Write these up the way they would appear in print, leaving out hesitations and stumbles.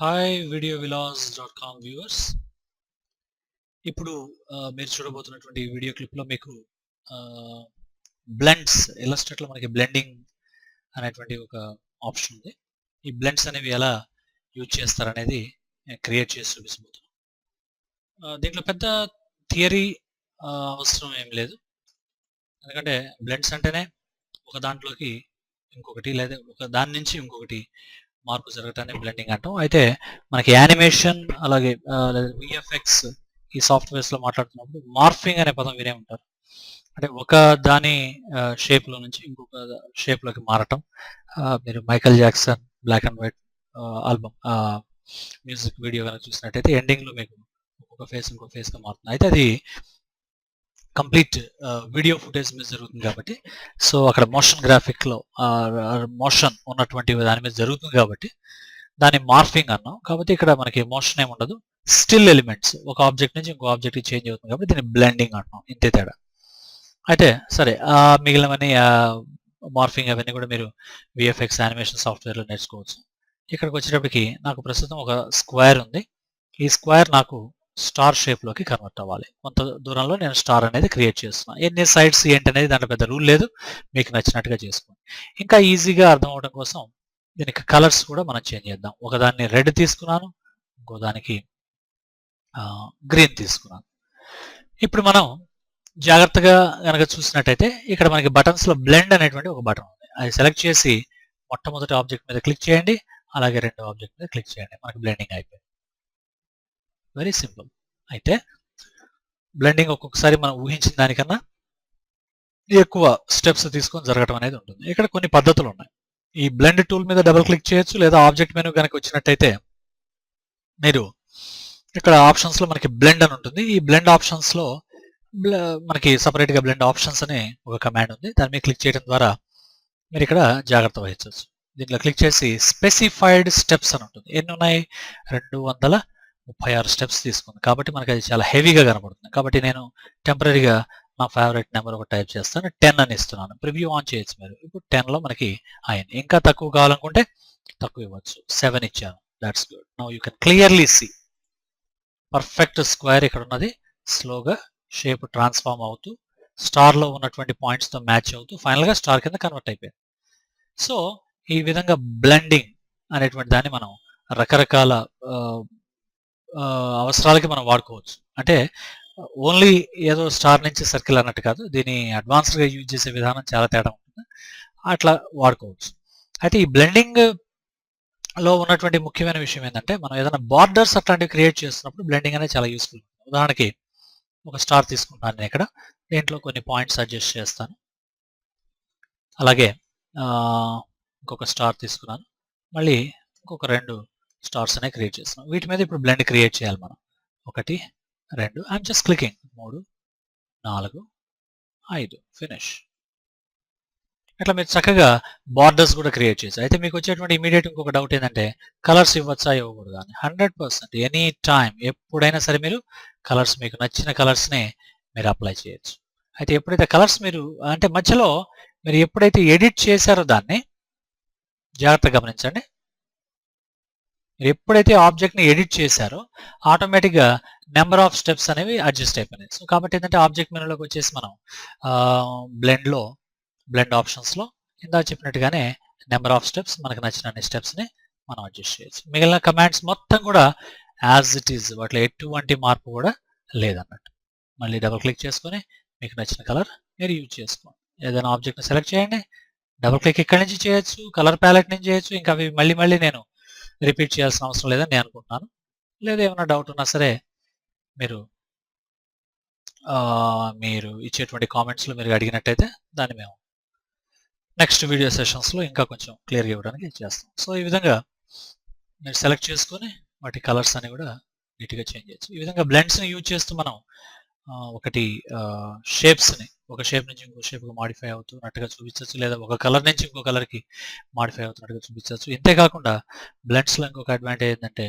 Hi videovillas.com viewers. ఇప్పుడు మీరు చూడబోతున్నటువంటి video క్లిప్లో మీకు బ్లెండ్స్ ఇలస్ట్రేట్లో మనకి బ్లెండింగ్ అనేటువంటి ఒక ఆప్షన్ ఉంది. ఈ బ్లెండ్స్ అనేవి ఎలా యూజ్ చేస్తారనేది క్రియేట్ చేసి చూపించబోతున్నాను. దీంట్లో పెద్ద థియరీ అవసరం ఏం లేదు, ఎందుకంటే బ్లెండ్స్ అంటేనే ఒక దాంట్లోకి ఇంకొకటి లేదా ఒక దాని నుంచి ఇంకొకటి మార్పు జరగటాన్ని బ్లెండింగ్ అంటాం. అయితే మనకి యానిమేషన్ అలాగే విఎఫ్ఎక్స్ ఈ సాఫ్ట్వేర్స్లో మాట్లాడుతున్నప్పుడు మార్ఫింగ్ అనే పదం వినే ఉంటారు. అంటే ఒక దాని షేప్లో నుంచి ఇంకొక షేప్లోకి మారటం. మీరు Michael Jackson black and white album music video కనుక చూసినట్టయితే ఎండింగ్లో మీకు ఒక్కొక్క ఫేస్ ఇంకొక ఫేస్గా మారుతుంది. అయితే అది కంప్లీట్ వీడియో ఫుటేజ్ మీద జరుగుతుంది కాబట్టి, సో అక్కడ మోషన్ గ్రాఫిక్లో మోషన్ ఉన్నటువంటి దాని మీద జరుగుతుంది కాబట్టి దాన్ని మార్ఫింగ్ అన్నాం. కాబట్టి ఇక్కడ మనకి మోషన్ ఏమి ఉండదు, స్టిల్ ఎలిమెంట్స్ ఒక ఆబ్జెక్ట్ నుంచి ఇంకో ఆబ్జెక్ట్కి చేంజ్ అవుతుంది కాబట్టి దీన్ని బ్లెండింగ్ అంటున్నాం, ఇంతే తేడా. అయితే సరే, మిగిలినవన్నీ మార్ఫింగ్ అవన్నీ కూడా మీరు విఎఫ్ఎక్స్ యానిమేషన్ సాఫ్ట్వేర్లో నేర్చుకోవచ్చు. ఇక్కడికి వచ్చేటప్పటికి నాకు ప్రస్తుతం ఒక స్క్వేర్ ఉంది. ఈ స్క్వేర్ నాకు స్టార్ షేప్లోకి కన్వర్ట్ అవ్వాలి. కొంత దూరంలో నేను స్టార్ అనేది క్రియేట్ చేస్తున్నాను. ఎన్ని సైడ్స్ ఏంటి అనేది దాంట్లో పెద్ద రూల్ లేదు, మీకు నచ్చినట్టుగా చేసుకోండి. ఇంకా ఈజీగా అర్థం అవడం కోసం దీనికి కలర్స్ కూడా మనం చేంజ్ చేద్దాం. ఒకదాన్ని రెడ్ తీసుకున్నాను, ఇంకో దానికి గ్రీన్ తీసుకున్నాను. ఇప్పుడు మనం జాగ్రత్తగా కనుక చూసినట్టయితే ఇక్కడ మనకి బటన్స్లో బ్లెండ్ అనేటువంటి ఒక బటన్ ఉంది. అది సెలెక్ట్ చేసి మొట్టమొదటి ఆబ్జెక్ట్ మీద క్లిక్ చేయండి, అలాగే రెండో ఆబ్జెక్ట్ మీద క్లిక్ చేయండి. మనకి బ్లెండింగ్ అయిపోయింది. Very simple. అయితే బ్లెండింగ్ ఒక్కొక్కసారి మనం ఊహించిన దానికన్నా ఎక్కువ స్టెప్స్ తీసుకొని జరగడం అనేది ఉంటుంది. ఇక్కడ కొన్ని పద్ధతులు ఉన్నాయి. ఈ బ్లెండ్ టూల్ మీద డబుల్ క్లిక్ చేయొచ్చు, లేదా ఆబ్జెక్ట్ మెనూ కనుక వచ్చినట్టయితే మీరు ఇక్కడ ఆప్షన్స్లో మనకి బ్లెండ్ అని ఉంటుంది. ఈ బ్లెండ్ ఆప్షన్స్లో మనకి సపరేట్గా బ్లెండ్ ఆప్షన్స్ అనే ఒక కమాండ్ ఉంది. దాని మీద క్లిక్ చేయడం ద్వారా మీరు ఇక్కడ జాగ్రత్త వహించవచ్చు. దీంట్లో క్లిక్ చేసి స్పెసిఫైడ్ స్టెప్స్ అని ఉంటుంది. ఎన్ని ఉన్నాయి? 236 స్టెప్స్ తీసుకుంది. కాబట్టి మనకి అది చాలా హెవీగా కనబడుతుంది. కాబట్టి నేను టెంపరీగా నా ఫేవరెట్ నెంబర్ ఒకటి టైప్ చేస్తాను, 10 అని ఇస్తున్నాను. ప్రివ్యూ ఆన్ చేయొచ్చు మీరు. ఇప్పుడు 10లో మనకి అయింది. ఇంకా తక్కువ కావాలనుకుంటే తక్కువ ఇవ్వచ్చు. 7 ఇచ్చాను. That's good. Now you can clearly see perfect square ఇక్కడ ఉన్నది. స్లోగా షేప్ ట్రాన్స్ఫార్మ్ అవుతూ స్టార్లో ఉన్నటువంటి పాయింట్స్తో మ్యాచ్ అవుతూ ఫైనల్గా స్టార్ కింద కన్వర్ట్ అయిపోయింది. సో ఈ విధంగా బ్లెండింగ్ అనేటువంటి దాన్ని మనం రకరకాల అవసరాలకి మనం వాడుకోవచ్చు. అంటే ఓన్లీ ఏదో స్టార్ నుంచి సర్కిల్ అన్నట్టు కాదు, దీన్ని అడ్వాన్స్డ్గా యూజ్ చేసే విధానం చాలా తేడా ఉంటుంది. అట్లా వాడుకోవచ్చు. అయితే ఈ బ్లెండింగ్ లో ఉన్నటువంటి ముఖ్యమైన విషయం ఏంటంటే, మనం ఏదైనా బార్డర్స్ అట్లాంటివి క్రియేట్ చేస్తున్నప్పుడు బ్లెండింగ్ అనేది చాలా యూస్ఫుల్. ఉదాహరణకి ఒక స్టార్ తీసుకుంటాను నేను ఇక్కడ. దీంట్లో కొన్ని పాయింట్స్ అడ్జస్ట్ చేస్తాను. అలాగే ఇంకొక స్టార్ తీసుకున్నాను. మళ్ళీ ఇంకొక 2 స్టార్స్ అనేవి క్రియేట్ చేస్తున్నాం. వీటి మీద ఇప్పుడు బ్లెండ్ క్రియేట్ చేయాలి మనం. 1 2 ఐఎమ్ జస్ట్ క్లికింగ్. 3 4 5 ఫినిష్. ఇట్లా మీరు చక్కగా బార్డర్స్ కూడా క్రియేట్ చేశారు. అయితే మీకు వచ్చేటువంటి ఇమీడియట్ ఇంకొక డౌట్ ఏంటంటే, కలర్స్ ఇవ్వచ్చా ఇవ్వకూడదా అని. 100% ఎనీ టైం ఎప్పుడైనా సరే మీరు కలర్స్, మీకు నచ్చిన కలర్స్ని మీరు అప్లై చేయొచ్చు. అయితే ఎప్పుడైతే కలర్స్ మీరు అంటే మధ్యలో మీరు ఎప్పుడైతే ఎడిట్ చేశారో దాన్ని జాగ్రత్తగా గమనించండి. మీరు ఎప్పుడైతే ఆబ్జెక్ట్ని ఎడిట్ చేశారో ఆటోమేటిక్గా నెంబర్ ఆఫ్ స్టెప్స్ అనేవి అడ్జస్ట్ అయిపోయినాయి. సో కాబట్టి ఏంటంటే ఆబ్జెక్ట్ మెనూలోకి వచ్చేసి మనం బ్లెండ్ ఆప్షన్స్లో ఇందాక చెప్పినట్టుగానే నెంబర్ ఆఫ్ స్టెప్స్, మనకు నచ్చిన అన్ని స్టెప్స్ని మనం అడ్జస్ట్ చేయొచ్చు. మిగిలిన కమాండ్స్ మొత్తం కూడా యాజ్ ఇట్ ఈజ్, వాటిలో ఎటువంటి మార్పు కూడా లేదన్నట్టు. మళ్ళీ డబుల్ క్లిక్ చేసుకొని మీకు నచ్చిన కలర్ మీరు యూజ్ చేసుకోండి. ఏదైనా ఆబ్జెక్ట్ని సెలెక్ట్ చేయండి, డబుల్ క్లిక్ ఇక్కడి నుంచి చేయొచ్చు, కలర్ ప్యాలెట్ నుంచి చేయొచ్చు. ఇంకా అవి మళ్ళీ నేను రిపీట్ చేయాల్సిన అవసరం లేదని నేను అనుకుంటున్నాను. లేదా ఏమైనా డౌట్ ఉన్నా సరే మీరు ఇచ్చేటువంటి కామెంట్స్లో మీరు అడిగినట్టయితే దాన్ని మేము నెక్స్ట్ వీడియో సెషన్స్లో ఇంకా కొంచెం క్లియర్గా ఇవ్వడానికి చేస్తాం. సో ఈ విధంగా మీరు సెలెక్ట్ చేసుకొని వాటి కలర్స్ అని కూడా నీట్గా చేంజ్ చేయొచ్చు. ఈ విధంగా బ్లెండ్స్ని యూజ్ చేస్తూ మనం ఒకటి షేప్స్ని ఒక షేప్ నుంచి ఇంకో షేప్కి మాడిఫై అవుతున్నట్టుగా చూపించవచ్చు, లేదా ఒక కలర్ నుంచి ఇంకో కలర్కి మాడిఫై అవుతున్నట్టుగా చూపించవచ్చు. ఇంతేకాకుండా బ్లెండ్స్లో ఇంకొక అడ్వాంటేజ్ ఏంటంటే,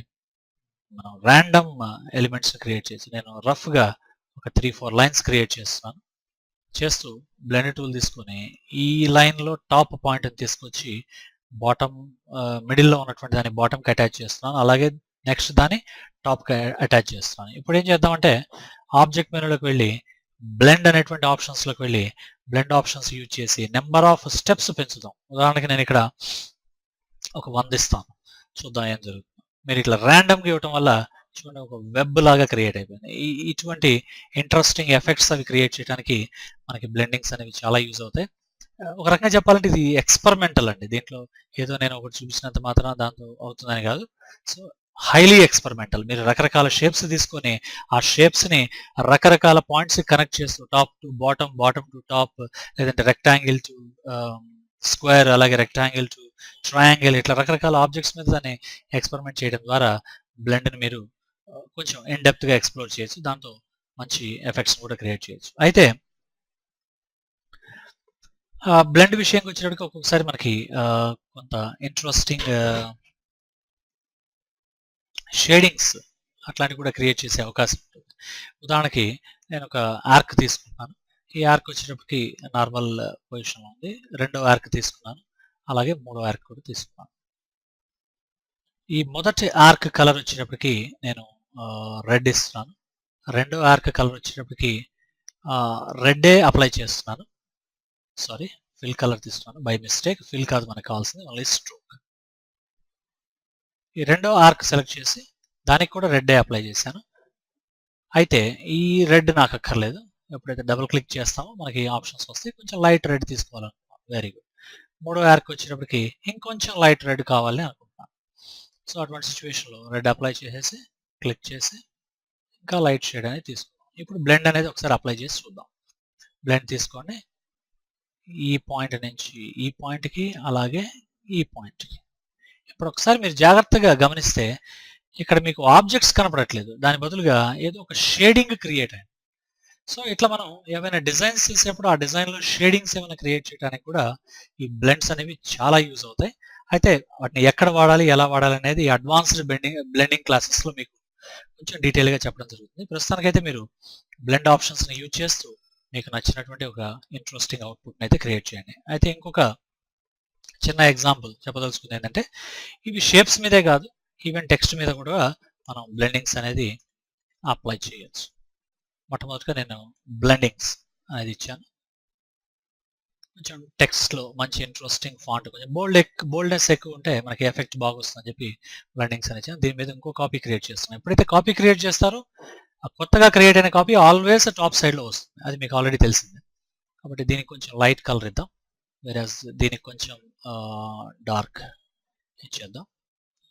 మనం ర్యాండమ్ ఎలిమెంట్స్ని క్రియేట్ చేయొచ్చు. నేను రఫ్గా ఒక 3-4 లైన్స్ క్రియేట్ చేస్తున్నాను. చేస్తూ బ్లెండ్ టూల్ తీసుకొని ఈ లైన్లో టాప్ పాయింట్ని తీసుకొచ్చి బాటమ్ మిడిల్లో ఉన్నటువంటి దాన్ని బాటమ్కి అటాచ్ చేస్తున్నాను, అలాగే నెక్స్ట్ దాన్ని టాప్కి అటాచ్ చేస్తున్నాను. ఇప్పుడు ఏం చేద్దామంటే ఆబ్జెక్ట్ మెనూలోకి వెళ్ళి బ్లెండ్ అనేటువంటి ఆప్షన్స్లోకి వెళ్ళి బ్లెండ్ ఆప్షన్స్ యూజ్ చేసి నెంబర్ ఆఫ్ స్టెప్స్ పెంచుదాం. ఉదాహరణకి నేను ఇక్కడ ఒక 100 ఇస్తాను, చూద్దాం ఏం జరుగుతుంది. మీరు ఇట్లా ర్యాండమ్గా ఇవ్వటం వల్ల చూడండి ఒక వెబ్ లాగా క్రియేట్ అయిపోయింది. ఇటువంటి ఇంట్రెస్టింగ్ ఎఫెక్ట్స్ అవి క్రియేట్ చేయడానికి మనకి బ్లెండింగ్స్ అనేవి చాలా యూజ్ అవుతాయి. ఒక రకంగా చెప్పాలంటే ఇది ఎక్స్పెరిమెంటల్ అండి. దీంట్లో ఏదో నేను ఒకటి చూపించినంత మాత్రం దాంతో అవుతుందని కాదు. So highly experimental. మీరు రకరకాల షేప్స్ తీసుకొని ఆ షేప్స్ని రకరకాల పాయింట్స్ కనెక్ట్ చేస్తూ top to bottom, bottom to top, లేదంటే రెక్టాంగిల్ టు స్క్వేర్, అలాగే రెక్టాంగిల్ టు ట్రయాంగిల్, ఇట్లా రకరకాల ఆబ్జెక్ట్స్ మీద దాన్ని ఎక్స్పెరిమెంట్ చేయడం ద్వారా బ్లెండ్ని మీరు కొంచెం ఇన్ డెప్త్గా ఎక్స్ప్లోర్ చేయొచ్చు. దాంతో మంచి ఎఫెక్ట్స్ కూడా క్రియేట్ చేయొచ్చు. అయితే బ్లెండ్ విషయానికి వచ్చేటప్పటికి ఒక్కొక్కసారి మనకి కొంత ఇంట్రెస్టింగ్ షేడింగ్స్ అట్లాంటివి కూడా క్రియేట్ చేసే అవకాశం ఉంటుంది. ఉదాహరణకి నేను ఒక ఆర్క్ తీసుకున్నాను. ఈ ఆర్క్ వచ్చేటప్పటికి నార్మల్ పొజిషన్లో ఉంది. రెండో ఆర్క్ తీసుకున్నాను, అలాగే మూడో ఆర్క్ కూడా తీసుకున్నాను. ఈ మొదటి ఆర్క్ కలర్ వచ్చేటప్పటికి నేను రెడ్ ఇస్తున్నాను. రెండో ఆర్క్ కలర్ వచ్చేటప్పటికి రెడ్డే అప్లై చేస్తున్నాను. సారీ, ఫిల్ కలర్ తీసుకున్నాను బై మిస్టేక్. ఫిల్ కాదు మనకు కావాల్సింది, ఓన్లీ స్ట్రోక్. ఈ రెండో ఆర్క్ సెలెక్ట్ చేసి దానికి కూడా రెడ్డే అప్లై చేశాను. అయితే ఈ రెడ్ నాకు అక్కర్లేదు. ఎప్పుడైతే డబుల్ క్లిక్ చేస్తామో మనకి ఆప్షన్స్ వస్తాయి. కొంచెం లైట్ రెడ్ తీసుకోవాలనుకున్నాను, వెరీ గుడ్. మూడో ఆర్క్ వచ్చేటప్పటికి ఇంకొంచెం లైట్ రెడ్ కావాలని అనుకుంటున్నాను. సో అటువంటి సిచ్యువేషన్లో రెడ్ అప్లై చేసేసి క్లిక్ చేసి ఇంకా లైట్ షేడ్ అనేది తీసుకున్నాం. ఇప్పుడు బ్లెండ్ అనేది ఒకసారి అప్లై చేసి చూద్దాం. బ్లెండ్ తీసుకోండి, ఈ పాయింట్ నుంచి ఈ పాయింట్కి, అలాగే ఈ పాయింట్కి. ఇప్పుడు ఒకసారి మీరు జాగ్రత్తగా గమనిస్తే ఇక్కడ మీకు ఆబ్జెక్ట్స్ కనపడట్లేదు, దాని బదులుగా ఏదో ఒక షేడింగ్ క్రియేట్ అయింది. సో ఇట్లా మనం ఏమైనా డిజైన్స్ చేసేప్పుడు ఆ డిజైన్లో షేడింగ్స్ ఏమైనా క్రియేట్ చేయడానికి కూడా ఈ బ్లెండ్స్ అనేవి చాలా యూజ్ అవుతాయి. అయితే వాటిని ఎక్కడ వాడాలి, ఎలా వాడాలి అనేది అడ్వాన్స్డ్ బ్లెండింగ్ క్లాసెస్లో మీకు కొంచెం డీటెయిల్గా చెప్పడం జరుగుతుంది. ప్రస్తుతానికైతే మీరు బ్లెండ్ ఆప్షన్స్ని యూజ్ చేస్తూ మీకు నచ్చినటువంటి ఒక ఇంట్రెస్టింగ్ అవుట్పుట్ని అయితే క్రియేట్ చేయండి. అయితే ఇంకొక చిన్న ఎగ్జాంపుల్ చెప్పదలుచుకుంది ఏంటంటే ఇవి షేప్స్ మీదే కాదు, ఈవెన్ టెక్స్ట్ మీద కూడా మనం బ్లెండింగ్స్ అనేది అప్లై చేయొచ్చు. మొట్టమొదటిగా నేను బ్లెండింగ్స్ అనేది ఇచ్చాను. కొంచెం టెక్స్ట్లో మంచి ఇంట్రెస్టింగ్ ఫాంట్, కొంచెం బోల్డ్నెస్ ఎక్కువ ఉంటే మనకి ఎఫెక్ట్ బాగా వస్తుందని చెప్పి బ్లెండింగ్స్ అని ఇచ్చాను. దీని మీద ఇంకో కాపీ క్రియేట్ చేస్తున్నాను. ఎప్పుడైతే కాపీ క్రియేట్ చేస్తారో ఆ కొత్తగా క్రియేట్ అయిన కాపీ ఆల్వేస్ టాప్ సైడ్లో వస్తుంది, అది మీకు ఆల్రెడీ తెలిసిందే. కాబట్టి దీనికి కొంచెం లైట్ కలర్ ఇద్దాం, వేరేస్ దీనికి కొంచెం డార్క్ ఇచ్చేద్దాం.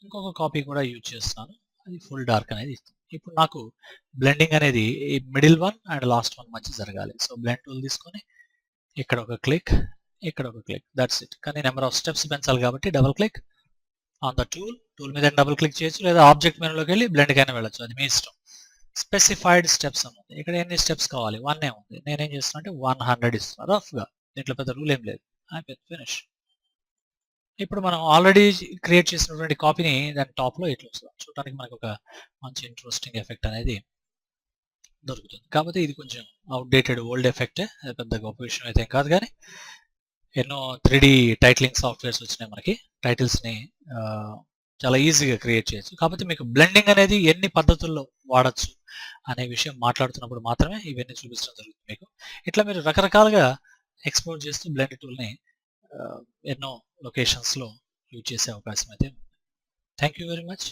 ఇంకొక కాపీ కూడా యూజ్ చేస్తున్నాను, అది ఫుల్ డార్క్ అనేది ఇస్తాం. ఇప్పుడు నాకు బ్లెండింగ్ అనేది ఈ middle one and last one మధ్య జరగాలి. సో బ్లెండ్ టూల్ తీసుకొని ఇక్కడ ఒక క్లిక్, ఇక్కడ ఒక క్లిక్, దట్స్ ఇట్. కానీ నెంబర్ ఆఫ్ స్టెప్స్ పెంచాలి కాబట్టి double click on the tool మీద డబుల్ క్లిక్ చేయొచ్చు, లేదా ఆబ్జెక్ట్ మెనూలోకి వెళ్ళి బ్లెండ్కి అయినా వెళ్ళచ్చు, అది మీ ఇష్టం. స్పెసిఫైడ్ స్టెప్స్ అని ఉంది. ఇక్కడ ఎన్ని స్టెప్స్ కావాలి, 1 ఉంది. నేనేం చేస్తున్నా అంటే 100 ఇస్తున్నాను రఫ్గా. దీంట్లో పెద్ద రూల్ ఏం లేదు. అయిపోయింది, ఫినిష్. ఇప్పుడు మనం ఆల్రెడీ క్రియేట్ చేసినటువంటి కాపీని దాని టాప్లో ఇట్లా వస్తుంది. చూడటానికి మనకు ఒక మంచి ఇంట్రెస్టింగ్ ఎఫెక్ట్ అనేది దొరుకుతుంది. కాకపోతే ఇది కొంచెం అవుట్డేటెడ్ ఓల్డ్ ఎఫెక్టే, అది పెద్ద గొప్ప విషయం అయితే కాదు. కానీ ఎన్నో 3D టైటిలింగ్ సాఫ్ట్వేర్స్ వచ్చినాయి మనకి, టైటిల్స్ని చాలా ఈజీగా క్రియేట్ చేయొచ్చు. కాకపోతే మీకు బ్లెండింగ్ అనేది ఎన్ని పద్ధతుల్లో వాడచ్చు అనే విషయం మాట్లాడుతున్నప్పుడు మాత్రమే ఇవన్నీ చూపించడం జరుగుతుంది మీకు. ఇట్లా మీరు రకరకాలుగా ఎక్స్ప్లోర్ చేస్తూ బ్లెండ్ టూల్ని ఎన్నో లొకేషన్స్లో యూజ్ చేసే అవకాశం అయితే ఉంది. Thank you very much.